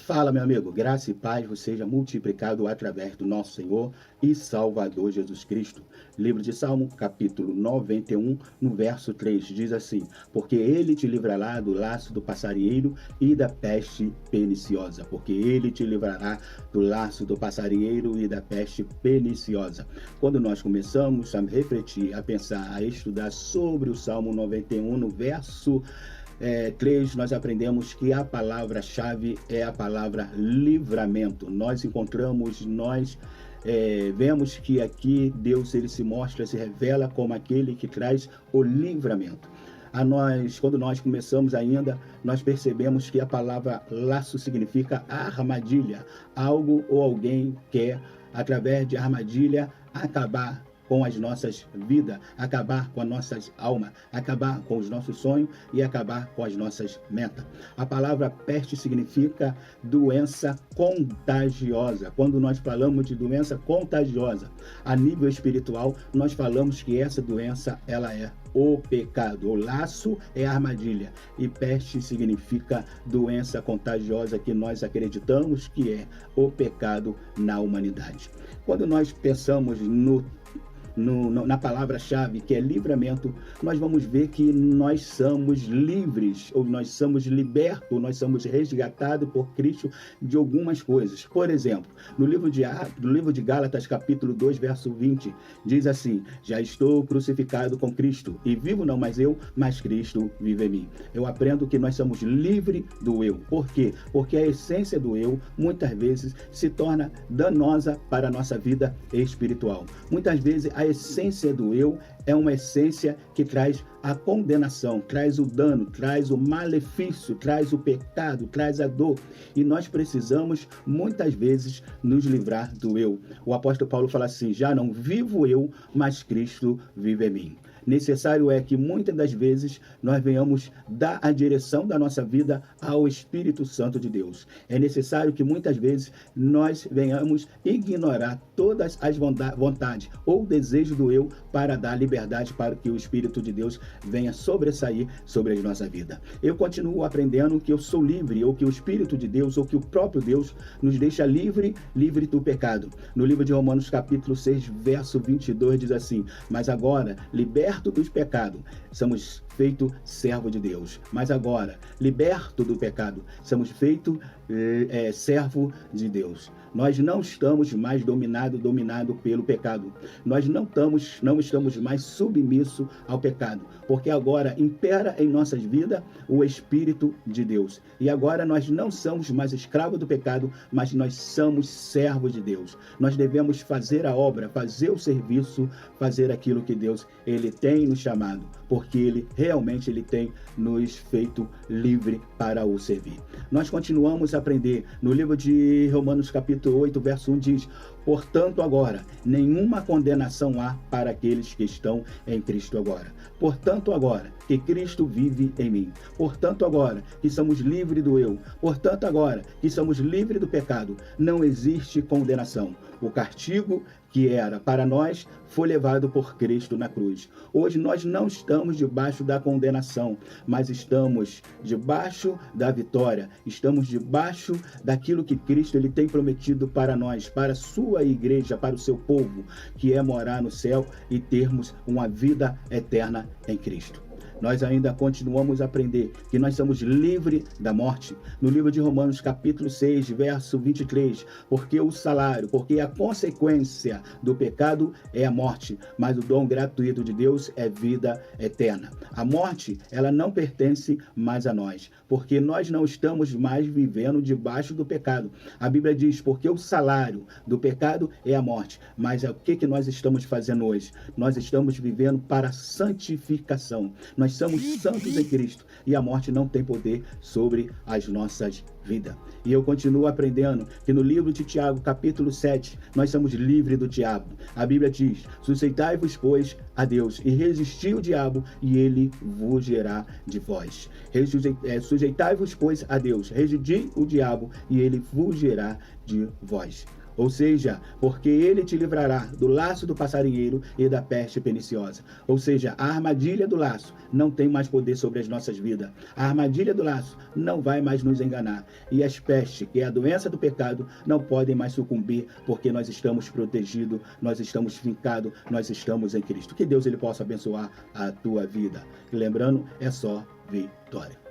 Fala, meu amigo, graça e paz vos seja multiplicado através do nosso Senhor e Salvador Jesus Cristo. Livro de Salmo, capítulo 91, no verso 3, diz assim: porque ele te livrará do laço do passarinheiro e da peste perniciosa. Porque ele te livrará do laço do passarinheiro e da peste perniciosa. Quando nós começamos a refletir, a pensar, a estudar sobre o Salmo 91, no verso 3, nós aprendemos que a palavra-chave é a palavra livramento. Nós encontramos, vemos que aqui Deus ele se mostra, se revela como aquele que traz o livramento. Quando nós começamos ainda, nós percebemos que a palavra laço significa armadilha. Algo ou alguém quer, através de armadilha, acabar com as nossas vidas, acabar com as nossas almas, acabar com os nossos sonhos e acabar com as nossas metas. A palavra peste significa doença contagiosa. Quando nós falamos de doença contagiosa, a nível espiritual, nós falamos que essa doença, ela é o pecado. O laço é armadilha e peste significa doença contagiosa que nós acreditamos que é o pecado na humanidade. Quando nós pensamos na palavra-chave, que é livramento, nós vamos ver que nós somos livres, ou nós somos libertos, ou nós somos resgatados por Cristo de algumas coisas. Por exemplo, no livro de Gálatas, capítulo 2, verso 20, diz assim: já estou crucificado com Cristo, e vivo não mais eu, mas Cristo vive em mim. Eu aprendo que nós somos livres do eu. Por quê? Porque a essência do eu, muitas vezes, se torna danosa para a nossa vida espiritual. Muitas vezes, a essência do eu é uma essência que traz a condenação, traz o dano, traz o malefício, traz o pecado, traz a dor. E nós precisamos, muitas vezes, nos livrar do eu. O apóstolo Paulo fala assim: já não vivo eu, mas Cristo vive em mim. Necessário é que muitas das vezes nós venhamos dar a direção da nossa vida ao Espírito Santo de Deus. É necessário que muitas vezes nós venhamos ignorar todas as vontades ou desejos do eu para dar liberdade para que o Espírito de Deus venha sobressair sobre a nossa vida. Eu continuo aprendendo que eu sou livre, ou que o Espírito de Deus, ou que o próprio Deus nos deixa livre do pecado. No livro de Romanos, capítulo 6, verso 22, diz assim: mas agora, liberto dos pecados, somos feito servo de Deus. Mas agora, liberto do pecado, somos feito servo de Deus. Nós não estamos mais dominado pelo pecado. Nós não estamos mais submissos ao pecado, porque agora impera em nossas vidas o Espírito de Deus. E agora nós não somos mais escravos do pecado, mas nós somos servos de Deus. Nós devemos fazer a obra, fazer o serviço, fazer aquilo que Deus ele tem nos chamado, porque ele realmente tem nos feito livre para o servir. Nós continuamos a aprender no livro de Romanos, capítulo 8, verso 1, diz: portanto agora, nenhuma condenação há para aqueles que estão em Cristo agora. Portanto agora, que Cristo vive em mim. Portanto agora, que somos livres do eu. Portanto agora, que somos livres do pecado. Não existe condenação. O castigo que era para nós foi levado por Cristo na cruz. Hoje nós não estamos debaixo da condenação, mas estamos debaixo da vitória. Estamos debaixo daquilo que Cristo ele tem prometido para nós, para a sua igreja, para o seu povo, que é morar no céu e termos uma vida eterna em Cristo. Nós ainda continuamos a aprender que nós somos livres da morte. No livro de Romanos, capítulo 6, verso 23, porque a consequência do pecado é a morte, mas o dom gratuito de Deus é vida eterna. A morte, ela não pertence mais a nós, porque nós não estamos mais vivendo debaixo do pecado. A Bíblia diz: porque o salário do pecado é a morte. Mas o que nós estamos fazendo hoje? Nós estamos vivendo para a santificação. Nós somos santos em Cristo e a morte não tem poder sobre as nossas vidas. E eu continuo aprendendo que no livro de Tiago, capítulo 7, nós somos livres do diabo. A Bíblia diz: sujeitai-vos, pois, a Deus, e resisti o diabo, e ele vos gerará de vós. Sujeitai-vos, pois, a Deus, resisti o diabo, e ele vos gerará de vós. Ou seja, porque ele te livrará do laço do passarinheiro e da peste perniciosa. Ou seja, a armadilha do laço não tem mais poder sobre as nossas vidas. A armadilha do laço não vai mais nos enganar. E as pestes, que é a doença do pecado, não podem mais sucumbir, porque nós estamos protegidos, nós estamos fincados, nós estamos em Cristo. Que Deus ele possa abençoar a tua vida. E lembrando, é só vitória.